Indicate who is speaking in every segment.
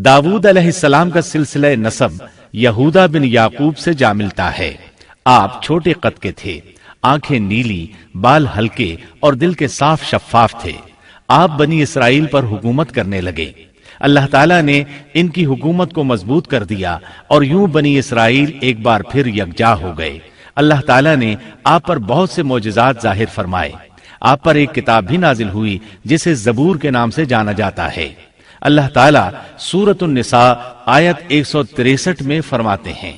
Speaker 1: داود علیہ السلام کا سلسلہ نسب یہودا بن یعقوب سے جا ملتا ہے۔ آپ چھوٹے قد کے تھے، آنکھیں نیلی، بال ہلکے اور دل کے صاف شفاف تھے۔ آپ بنی اسرائیل پر حکومت کرنے لگے۔ اللہ تعالیٰ نے ان کی حکومت کو مضبوط کر دیا اور یوں بنی اسرائیل ایک بار پھر یکجا ہو گئے۔ اللہ تعالیٰ نے آپ پر بہت سے معجزات ظاہر فرمائے۔ آپ پر ایک کتاب بھی نازل ہوئی جسے زبور کے نام سے جانا جاتا ہے۔ اللہ تعالیٰ سورۃ النساء آیت 163 میں فرماتے ہیں،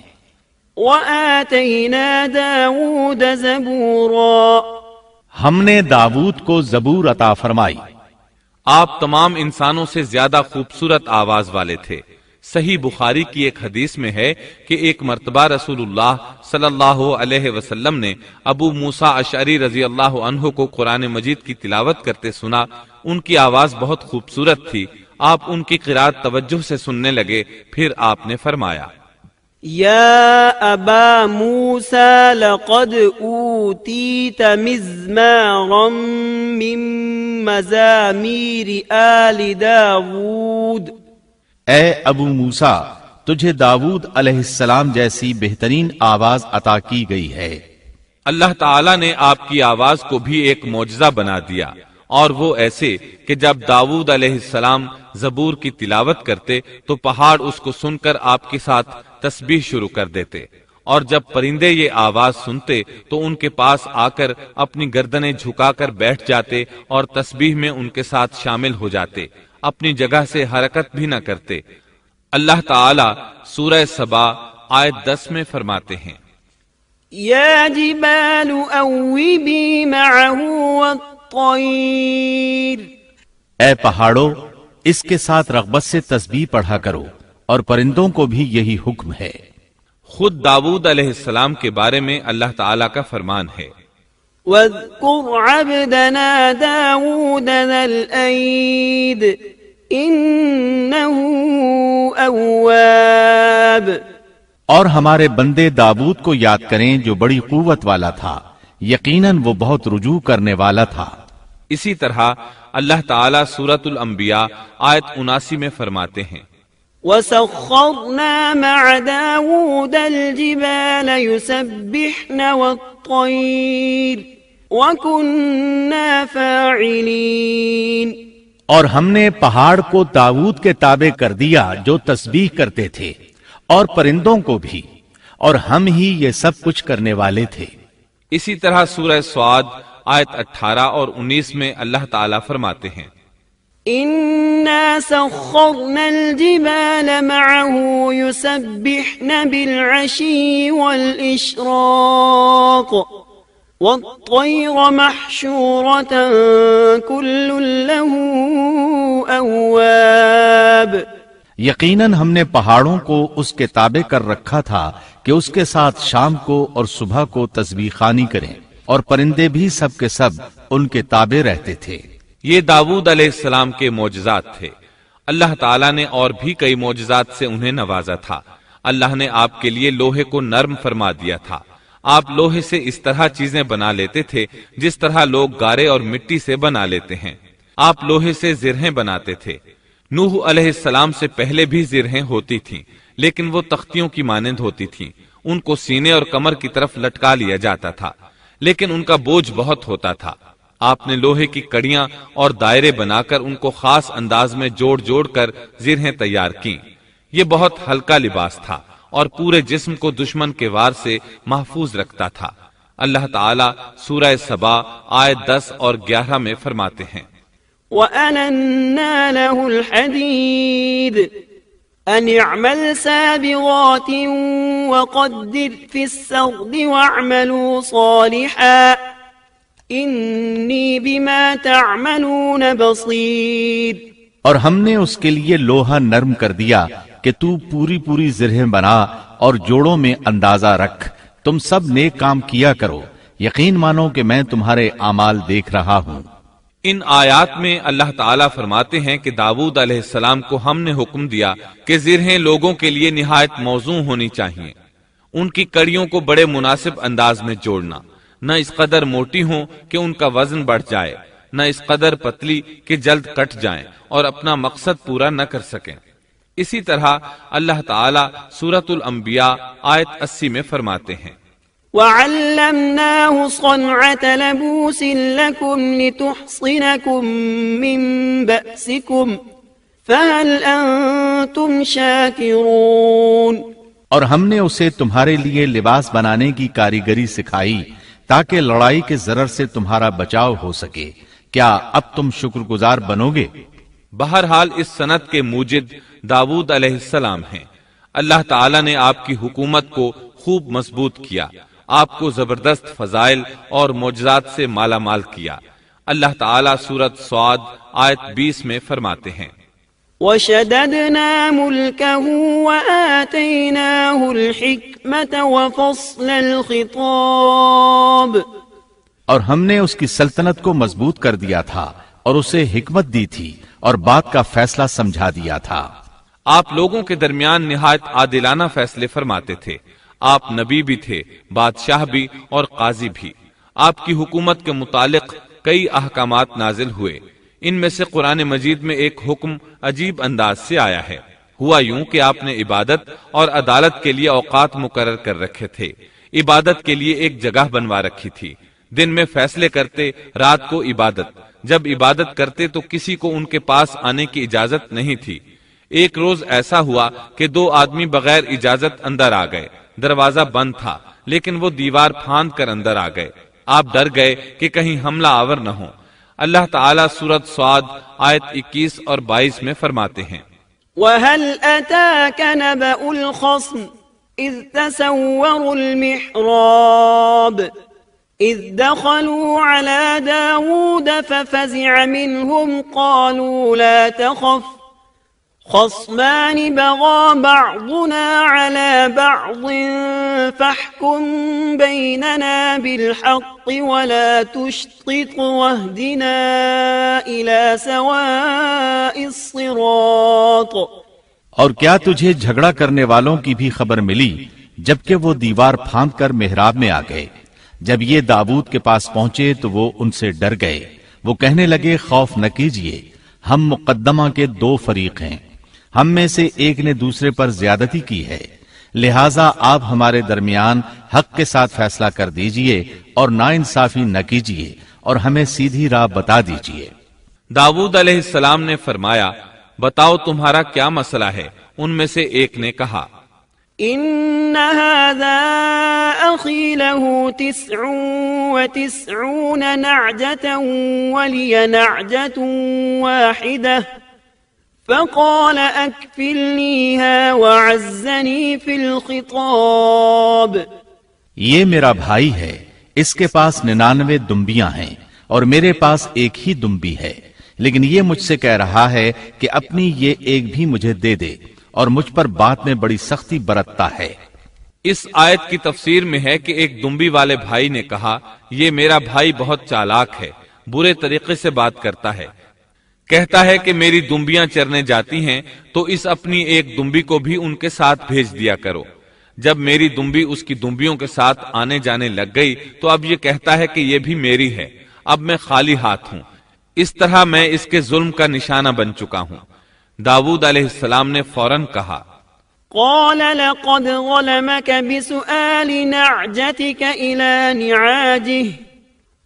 Speaker 2: وَآتَيْنَا دَاوُودَ زَبُورًا،
Speaker 3: ہم نے داود کو زبور عطا فرمائی۔ آپ تمام انسانوں سے زیادہ خوبصورت آواز والے تھے۔ صحیح بخاری کی ایک حدیث میں ہے کہ ایک مرتبہ رسول اللہ صلی اللہ علیہ وسلم نے ابو موسیٰ اشعری رضی اللہ عنہ کو قرآن مجید کی تلاوت کرتے سنا۔ ان کی آواز بہت خوبصورت تھی۔ آپ ان کی قرات توجہ سے سننے لگے، پھر آپ نے فرمایا،
Speaker 2: یا ابا موسیٰ لقد اوتیت مزمارا من مزامیر آل داود،
Speaker 1: اے ابو موسیٰ، تجھے داود علیہ السلام جیسی بہترین آواز عطا کی گئی ہے۔
Speaker 3: اللہ تعالیٰ نے آپ کی آواز کو بھی ایک معجزہ بنا دیا، اور وہ ایسے کہ جب داود علیہ السلام زبور کی تلاوت کرتے تو پہاڑ اس کو سن کر آپ کے ساتھ تسبیح شروع کر دیتے، اور جب پرندے یہ آواز سنتے تو ان کے پاس آ کر اپنی گردنیں جھکا کر بیٹھ جاتے اور تسبیح میں ان کے ساتھ شامل ہو جاتے، اپنی جگہ سے حرکت بھی نہ کرتے۔ اللہ تعالی سورہ سبا آیت 10 میں فرماتے ہیں،
Speaker 2: یا جبال اوبی معه والطیر،
Speaker 1: اے پہاڑوں، اس کے ساتھ رغبت سے تسبیح پڑھا کرو، اور پرندوں کو بھی یہی حکم ہے۔
Speaker 3: خود داود علیہ السلام کے بارے میں اللہ تعالیٰ کا فرمان ہے،
Speaker 2: وَاذْكُرْ عَبْدَنَا دَاوُودَ ذَا الْأَيْدِ إِنَّهُ أَوَّابٌ،
Speaker 1: اور ہمارے بندے داود کو یاد کریں جو بڑی قوت والا تھا، یقیناً وہ بہت رجوع کرنے والا تھا۔
Speaker 3: اسی طرح اللہ تعالیٰ سورۃ الانبیاء آیت 79 میں فرماتے ہیں،
Speaker 2: وَسَخَّرْنَا مَعَ دَاوُودَ الْجِبَالَ يُسَبِّحْنَ وَالطَّيْرَ وَكُنَّا فَاعِلِينَ،
Speaker 1: اور ہم نے پہاڑ کو داود کے تابع کر دیا جو تسبیح کرتے تھے، اور پرندوں کو بھی، اور ہم ہی یہ سب کچھ کرنے والے تھے۔
Speaker 3: اسی طرح سورہ سعد آیت 18 اور 19 میں اللہ تعالیٰ فرماتے ہیں،
Speaker 2: إِنَّا سَخَّرْنَا الْجِبَالَ مَعَهُ يُسَبِّحْنَ بِالْعَشِيِّ وَالْإِشْرَاقِ وَالطَّيْرَ مَحْشُورَةً كُلٌّ لَهُ أَوَّابٌ،
Speaker 1: یقیناً ہم نے پہاڑوں کو اس کے تابع کر رکھا تھا کہ اس کے ساتھ شام کو اور صبح کو تسبیح خوانی کریں، اور پرندے بھی سب کے سب ان کے تابع رہتے تھے۔
Speaker 3: یہ داود علیہ السلام کے معجزات تھے۔ اللہ تعالیٰ نے اور بھی کئی معجزات سے انہیں نوازا تھا۔ اللہ نے آپ کے لیے لوہے کو نرم فرما دیا تھا۔ آپ لوہے سے اس طرح چیزیں بنا لیتے تھے جس طرح لوگ گارے اور مٹی سے بنا لیتے ہیں۔ آپ لوہے سے زرہیں بناتے تھے۔ نوح علیہ السلام سے پہلے بھی زرہیں ہوتی تھیں، لیکن وہ تختیوں کی مانند ہوتی تھیں۔ ان کو سینے اور کمر کی طرف لٹکا لیا جاتا تھا، لیکن ان کا بوجھ بہت ہوتا تھا۔ آپ نے لوہے کی کڑیاں اور دائرے بنا کر ان کو خاص انداز میں جوڑ جوڑ کر زرہیں تیار کی۔ یہ بہت ہلکا لباس تھا اور پورے جسم کو دشمن کے وار سے محفوظ رکھتا تھا۔ اللہ تعالیٰ سورہ سبا آیت 10 اور 11 میں فرماتے ہیں،
Speaker 2: وَأَلَنَّا لَهُ الْحَدِيدَ أَنِ اعْمَلْ سَابِغَاتٍ وَقَدِّرْ فِي السَّرْدِ وَاعْمَلُوا صَالِحًا إِنِّي بِمَا تَعْمَلُونَ بَصِيرٌ،
Speaker 1: اور ہم نے اس کے لیے لوہا نرم کر دیا کہ تو پوری پوری زرہیں بنا اور جوڑوں میں اندازہ رکھ، تم سب نیک کام کیا کرو، یقین مانو کہ میں تمہارے اعمال دیکھ رہا ہوں۔
Speaker 3: ان آیات میں اللہ تعالیٰ فرماتے ہیں کہ داود علیہ السلام کو ہم نے حکم دیا کہ زرہیں لوگوں کے لیے نہایت موزوں ہونی چاہیے، ان کی کڑیوں کو بڑے مناسب انداز میں جوڑنا، نہ اس قدر موٹی ہوں کہ ان کا وزن بڑھ جائے، نہ اس قدر پتلی کہ جلد کٹ جائیں اور اپنا مقصد پورا نہ کر سکیں۔ اسی طرح اللہ تعالی سورۃ الانبیاء آیت 80 میں فرماتے ہیں
Speaker 2: وَعَلَّمْنَاهُ صَنْعَةَ لَبُوسٍ لَكُمْ لِتُحْصِنَكُمْ مِنْ بَأْسِكُمْ فَهَلْ أَنْتُمْ شَاكِرُونَ
Speaker 1: اور ہم نے اسے تمہارے لیے لباس بنانے کی کاریگری سکھائی تاکہ لڑائی کے ضرر سے تمہارا بچاؤ ہو سکے، کیا اب تم شکر گزار بنو گے؟
Speaker 3: بہرحال اس صنعت کے موجد داؤد علیہ السلام ہیں۔ اللہ تعالی نے آپ کی حکومت کو خوب مضبوط کیا، آپ کو زبردست فضائل اور معجزات سے مالا مال کیا۔ اللہ تعالی سورۃ صاد آیت 20 میں فرماتے ہیں
Speaker 2: وَشَدَدْنَا مُلْكَهُ وَآتَيْنَاهُ الْحِكْمَةَ وَفَصْلَ الْخِطَابِ،
Speaker 1: اور ہم نے اس کی سلطنت کو مضبوط کر دیا تھا اور اسے حکمت دی تھی اور بات کا فیصلہ سمجھا دیا تھا۔
Speaker 3: آپ لوگوں کے درمیان نہایت عادلانہ فیصلے فرماتے تھے، آپ نبی بھی تھے، بادشاہ بھی اور قاضی بھی۔ آپ کی حکومت کے متعلق کئی احکامات نازل ہوئے، ان میں سے قرآن مجید میں ایک حکم عجیب انداز سے آیا ہے۔ ہوا یوں کہ آپ نے عبادت اور عدالت کے لیے اوقات مقرر کر رکھے تھے، عبادت کے لیے ایک جگہ بنوا رکھی تھی، دن میں فیصلے کرتے، رات کو عبادت۔ جب عبادت کرتے تو کسی کو ان کے پاس آنے کی اجازت نہیں تھی۔ ایک روز ایسا ہوا کہ 2 آدمی بغیر اجازت اندر آ گئے، دروازہ بند تھا لیکن وہ دیوار پھاند کر اندر آ گئے۔ آپ ڈر گئے کہ کہیں حملہ آور نہ ہو۔ اللہ تعالیٰ سورۃ صاد آیت 21 اور 22 میں فرماتے ہیں
Speaker 2: وَهَلْ أَتَاكَ نَبَأُ الْخَصْمِ إِذْ تَسَوَّرُوا الْمِحْرَابَ إِذْ دَخَلُوا عَلَى دَاوُودَ فَفَزِعَ مِنْهُمْ قَالُوا لَا تَخَفْ خَصْمَانِ بَغَى بَعْضُنَا عَلَى بَعْضٍ فَاحْكُم بَيْنَنَا بِالْحَقِّ وَلَا تُشْطِطْ وَاهْدِنَا إِلَى سَوَاءِ الصِّرَاطِ۔
Speaker 1: اور کیا تجھے جھگڑا کرنے والوں کی بھی خبر ملی جبکہ وہ دیوار پھاند کر محراب میں آ گئے؟ جب یہ داؤد کے پاس پہنچے تو وہ ان سے ڈر گئے، وہ کہنے لگے خوف نہ کیجیے، ہم مقدمہ کے 2 فریق ہیں، ہم میں سے ایک نے دوسرے پر زیادتی کی ہے، لہٰذا آپ ہمارے درمیان حق کے ساتھ فیصلہ کر دیجئے اور ناانصافی نہ کیجیے اور ہمیں سیدھی راہ بتا دیجئے۔
Speaker 3: داؤد علیہ السلام نے فرمایا بتاؤ تمہارا کیا مسئلہ ہے؟ ان میں سے ایک نے کہا
Speaker 2: إن هذا أخي له 99 نعجة ولي نعجة واحدة فقال أكفلنيها وعزني في الخطاب۔
Speaker 1: یہ میرا بھائی ہے، اس کے پاس 99 دمبیاں ہیں اور میرے پاس ایک ہی دمبی ہے، لیکن یہ مجھ سے کہہ رہا ہے کہ اپنی یہ ایک بھی مجھے دے دے اور مجھ پر بات میں بڑی سختی برتتا ہے۔
Speaker 3: اس آیت کی تفسیر میں ہے کہ ایک دمبی والے بھائی نے کہا یہ میرا بھائی بہت چالاک ہے، برے طریقے سے بات کرتا ہے، کہتا ہے کہ میری دمبیاں چرنے جاتی ہیں تو اس اپنی ایک دمبی کو بھی ان کے ساتھ بھیج دیا کرو۔ جب میری دمبی اس کی دمبیوں کے ساتھ آنے جانے لگ گئی تو اب یہ کہتا ہے کہ یہ بھی میری ہے، اب میں خالی ہاتھ ہوں۔ اس طرح میں اس کے ظلم کا نشانہ بن چکا ہوں۔ داؤد علیہ السلام نے فوراً کہا
Speaker 2: قال لقد ظلمك بسؤال نعجتك إلى نعاجه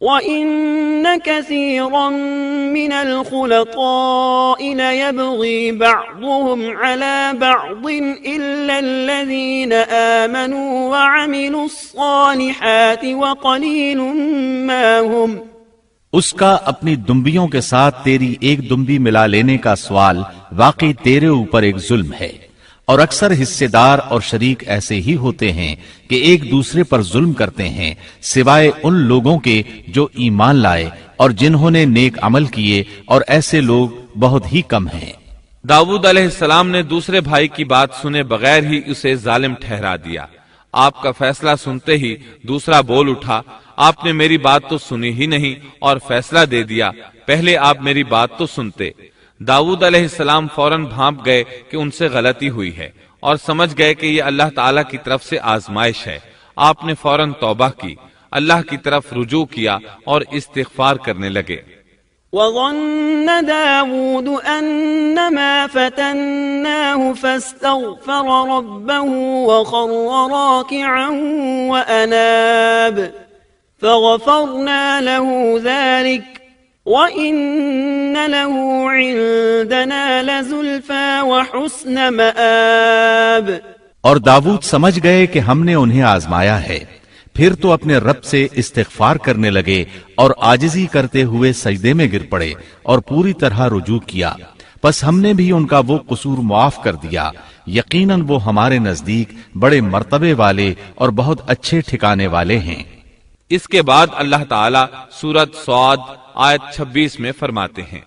Speaker 2: وَإِنَّ كَثِيرًا مِنَ الْخُلَطَاءِ لَيَبْغِي بَعْضُهُمْ عَلَى بَعْضٍ إِلَّا الَّذِينَ آمَنُوا وَعَمِلُوا الصَّالِحَاتِ وَقَلِيلٌ مَا هُمْ۔
Speaker 1: اس کا اپنی دمبیوں کے ساتھ تیری ایک دمبی ملا لینے کا سوال واقعی تیرے اوپر ایک ظلم ہے، اور اکثر حصے دار اور شریک ایسے ہی ہوتے ہیں کہ ایک دوسرے پر ظلم کرتے ہیں، سوائے ان لوگوں کے جو ایمان لائے اور جنہوں نے نیک عمل کیے، اور ایسے لوگ بہت ہی کم ہیں۔
Speaker 3: داؤد علیہ السلام نے دوسرے بھائی کی بات سنے بغیر ہی اسے ظالم ٹھہرا دیا۔ آپ کا فیصلہ سنتے ہی دوسرا بول اٹھا، آپ نے میری بات تو سنی ہی نہیں اور فیصلہ دے دیا، پہلے آپ میری بات تو سنتے۔ داؤد علیہ السلام فوراً بھانپ گئے کہ ان سے غلطی ہوئی ہے اور سمجھ گئے کہ یہ اللہ تعالیٰ کی طرف سے آزمائش ہے۔ آپ نے فوراً توبہ کی، اللہ کی طرف رجوع کیا اور استغفار کرنے لگے۔
Speaker 2: وظن داود أنما فتناه فاستغفر ربه وخر راكعا وأناب فغفرنا له ذلك وإن له عندنا لزلفى وحسن مآب۔
Speaker 1: اور داود سمجھ گئے کہ ہم نے انہیں آزمایا ہے، پھر تو اپنے رب سے استغفار کرنے لگے اور عاجزی کرتے ہوئے سجدے میں گر پڑے اور پوری طرح رجوع کیا، پس ہم نے بھی ان کا وہ قصور معاف کر دیا، یقیناً وہ ہمارے نزدیک بڑے مرتبے والے اور بہت اچھے ٹھکانے والے ہیں۔
Speaker 3: اس کے بعد اللہ تعالیٰ سورۃ صاد آیت 26 میں فرماتے ہیں،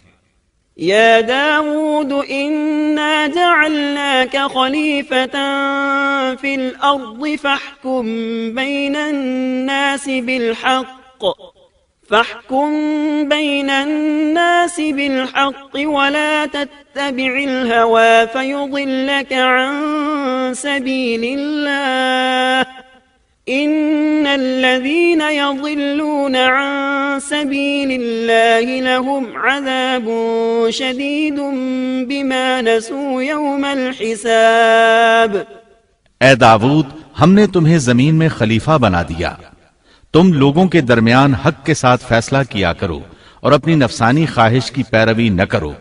Speaker 2: يا داود إنا جعلناك خليفة في الأرض فاحكم بين الناس بالحق ولا تتبع الهوى فيضلك عن سبيل الله إن الذين يضلون عن سبيل الله لهم عذاب شديد بما نسوا يوم الحساب۔
Speaker 1: اے داود، ہم نے تمہیں زمین میں خلیفہ بنا دیا، تم لوگوں کے درمیان حق کے ساتھ فیصلہ کیا کرو اور اپنی نفسانی خواہش کی پیروی نہ کرو،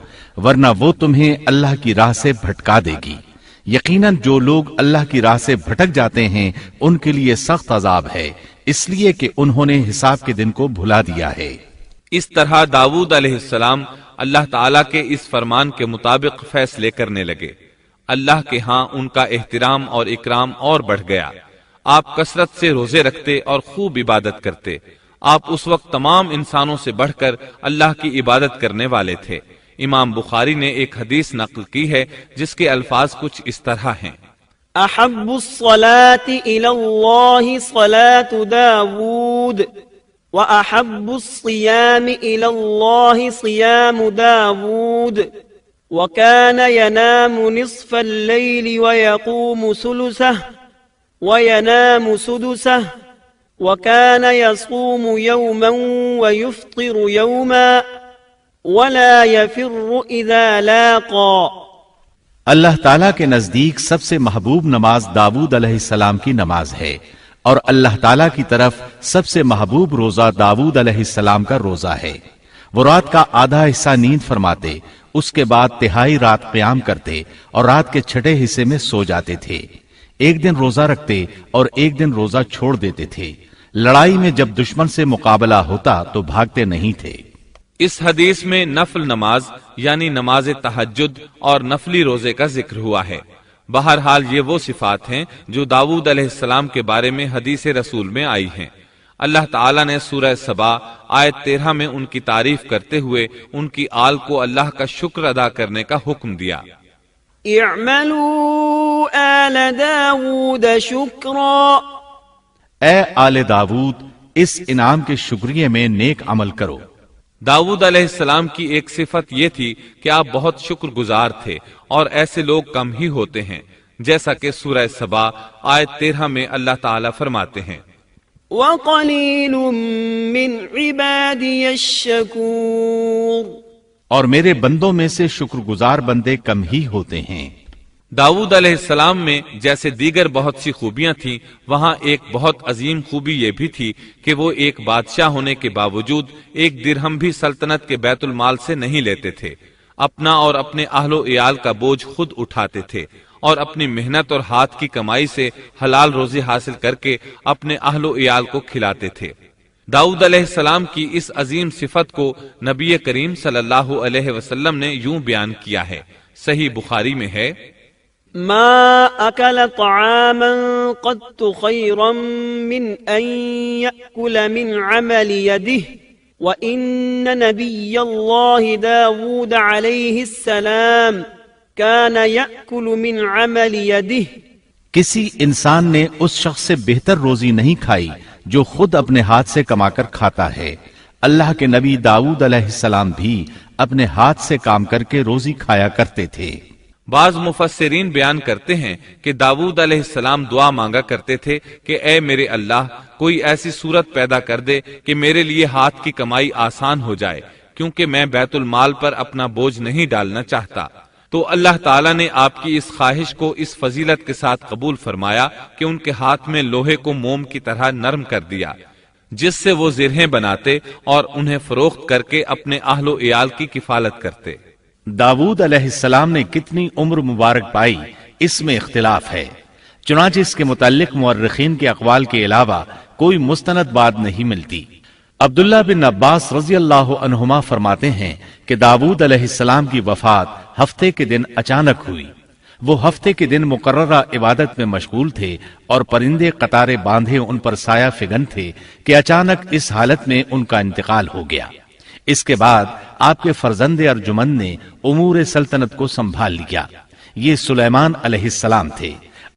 Speaker 1: ورنہ وہ تمہیں اللہ کی راہ سے بھٹکا دے گی۔ یقیناً جو لوگ اللہ کی راہ سے بھٹک جاتے ہیں ان کے لیے سخت عذاب ہے، اس لیے کہ انہوں نے حساب کے دن کو بھلا دیا ہے۔
Speaker 3: اس طرح داود علیہ السلام اللہ تعالیٰ کے اس فرمان کے مطابق فیصلے کرنے لگے۔ اللہ کے ہاں ان کا احترام اور اکرام اور بڑھ گیا۔ آپ کثرت سے روزے رکھتے اور خوب عبادت کرتے۔ آپ اس وقت تمام انسانوں سے بڑھ کر اللہ کی عبادت کرنے والے تھے۔ امام بخاری نے ایک حدیث نقل کی ہے جس کے الفاظ کچھ اس طرح ہیں،
Speaker 2: احب الصلاة الى اللہ صلاة داود واحب الصيام الى اللہ صيام داود وكان ينام نصف الليل ويقوم ثلثه وينام سدسه وكان يصوم يوما ويفطر يوما ولا يفر اذا لاقى۔
Speaker 1: اللہ تعالیٰ کے نزدیک سب سے محبوب نماز داود علیہ السلام کی نماز ہے، اور اللہ تعالیٰ کی طرف سب سے محبوب روزہ داود علیہ السلام کا روزہ ہے۔ وہ رات کا آدھا حصہ نیند فرماتے، اس کے بعد تہائی رات قیام کرتے اور رات کے چھٹے حصے میں سو جاتے تھے۔ ایک دن روزہ رکھتے اور ایک دن روزہ چھوڑ دیتے تھے۔ لڑائی میں جب دشمن سے مقابلہ ہوتا تو بھاگتے نہیں تھے۔
Speaker 3: اس حدیث میں نفل نماز یعنی نماز تہجد اور نفلی روزے کا ذکر ہوا ہے۔ بہرحال یہ وہ صفات ہیں جو داود علیہ السلام کے بارے میں حدیث رسول میں آئی ہیں۔ اللہ تعالیٰ نے سورہ سبا آیت 13 میں ان کی تعریف کرتے ہوئے ان کی آل کو اللہ کا شکر ادا کرنے کا حکم دیا۔
Speaker 2: اعملوا آل داود شکرا،
Speaker 1: اے آل داود اس انعام کے شکریہ میں نیک عمل کرو۔
Speaker 3: داود علیہ السلام کی ایک صفت یہ تھی کہ آپ بہت شکر گزار تھے، اور ایسے لوگ کم ہی ہوتے ہیں، جیسا کہ سورہ سبا آیت 13 میں اللہ تعالیٰ فرماتے ہیں،
Speaker 2: وَقَلِيلٌ مِّنْ عِبَادِيَ الشَّكُورُ،
Speaker 1: اور میرے بندوں میں سے شکر گزار بندے کم ہی ہوتے ہیں۔
Speaker 3: داود علیہ السلام میں جیسے دیگر بہت سی خوبیاں تھیں، وہاں ایک بہت عظیم خوبی یہ بھی تھی کہ وہ ایک بادشاہ ہونے کے باوجود ایک درہم بھی سلطنت کے بیت المال سے نہیں لیتے تھے۔ اپنا اور اپنے اہل و عیال کا بوجھ خود اٹھاتے تھے، اور اپنی محنت اور ہاتھ کی کمائی سے حلال روزی حاصل کر کے اپنے اہل و عیال کو کھلاتے تھے۔ داؤد علیہ السلام کی اس عظیم صفت کو نبی کریم صلی اللہ علیہ وسلم نے یوں بیان کیا ہے، صحیح بخاری میں ہے،
Speaker 2: ما اکل طعاما قط خیرا من ان یأکل من عمل یده وان نبی اللہ داود علیہ السلام كان يأكل من عمل يده،
Speaker 1: کسی انسان نے اس شخص سے بہتر روزی نہیں کھائی جو خود اپنے ہاتھ سے کما کر کھاتا ہے۔ اللہ کے نبی داؤد علیہ السلام بھی اپنے ہاتھ سے کام کر کے روزی کھایا کرتے تھے۔
Speaker 3: بعض مفسرین بیان کرتے ہیں کہ داؤد علیہ السلام دعا مانگا کرتے تھے کہ اے میرے اللہ، کوئی ایسی صورت پیدا کر دے کہ میرے لیے ہاتھ کی کمائی آسان ہو جائے، کیونکہ میں بیت المال پر اپنا بوجھ نہیں ڈالنا چاہتا۔ تو اللہ تعالیٰ نے آپ کی اس خواہش کو اس فضیلت کے ساتھ قبول فرمایا کہ ان کے ہاتھ میں لوہے کو موم کی طرح نرم کر دیا، جس سے وہ زرہیں بناتے اور انہیں فروخت کر کے اپنے اہل و عیال کی کفالت کرتے۔
Speaker 1: داود علیہ السلام نے کتنی عمر مبارک پائی، اس میں اختلاف ہے، چنانچہ اس کے متعلق مورخین کے اقوال کے علاوہ کوئی مستند بات نہیں ملتی۔ عبداللہ بن عباس رضی اللہ عنہما فرماتے ہیں کہ داود علیہ السلام کی وفات ہفتے کے دن اچانک ہوئی۔ وہ ہفتے کے دن مقررہ عبادت میں مشغول تھے اور پرندے قطارے باندھے ان پر سایہ فگن تھے کہ اچانک اس حالت میں ان کا انتقال ہو گیا۔ اس کے بعد آپ کے فرزند ارجمند نے امور سلطنت کو سنبھال لیا۔ یہ سلیمان علیہ السلام تھے۔